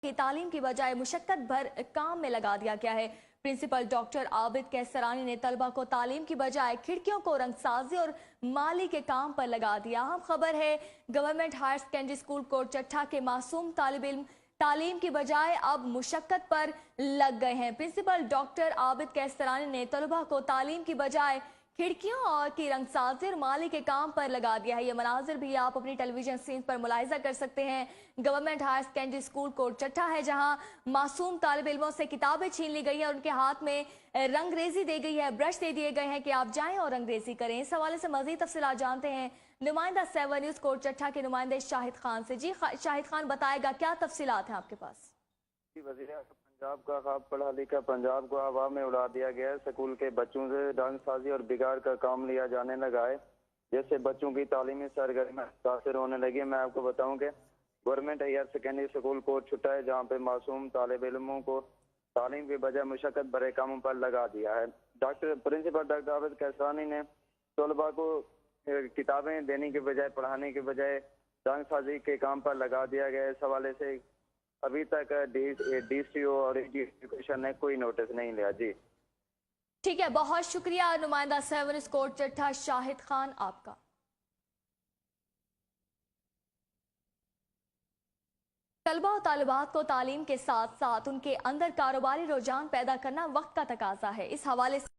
की तालीम की बजाय मुशक्कत भर काम में लगा दिया गया है। प्रिंसिपल डॉक्टर आबिद कैसरानी ने तलबा को तालीम की बजाय खिड़कियों को रंगसाजी और माली के काम पर लगा दिया। अहम खबर है, government higher secondary school Kot Chattha के मासूम तालिब इल्म तालीम की बजाय अब मुशक्कत पर लग गए हैं। प्रिंसिपल डॉक्टर आबिद कैसरानी ने तलबा को तालीम की बजाय खिड़कियों और की रंगसाजी और माली के काम पर लगा दिया है। ये मनाजिर भी आप अपनी टेलीविजन स्क्रीन पर मुलाहिजा कर सकते हैं। Government higher secondary school Kot Chattha है, जहां मासूम तालिब इल्मों से किताबें छीन ली गई है और उनके हाथ में रंगरेजी दी गई है, ब्रश दे दिए गए हैं कि आप जाएं और रंगरेजी करें। इस हवाले से मजीद तफसीलात जानते हैं नुमाइंदा 7 न्यूज़ कोट चट्ठा के नुमाइंदे शाहिद खान से। जी शाहिद खान, बताएगा क्या तफसीलात हैं आपके पास? पंजाब का ख्वाब पढ़ा लिखा पंजाब को हवा में उड़ा दिया गया है। स्कूल के बच्चों से रंगसाजी और बिगाड़ का काम लिया जाने लगा है, जैसे बच्चों की तालीमी सरगर्मी मुतासर होने लगी है। मैं आपको बताऊं कि government higher secondary school Kot Chattha है, जहाँ पे मासूम तालिब इल्मों को तालीम के बजाय मुशक्कत भरे कामों पर लगा दिया है। प्रिंसिपल डॉक्टर आबिद कैसरानी ने तलबा को किताबें देने के बजाय, पढ़ाने के बजाय रंगसाजी के काम पर लगा दिया गया है। इस हवाले से अभी तक डीसीओ और एजुकेशन ने कोई नोटिस नहीं लिया। जी ठीक है, बहुत शुक्रिया नुमाइंदा 7 न्यूज़ कोट चट्ठा शाहिद खान आपका। तलबा और तालिबात को तालीम के साथ साथ उनके अंदर कारोबारी रुझान पैदा करना वक्त का तकाजा है। इस हवाले से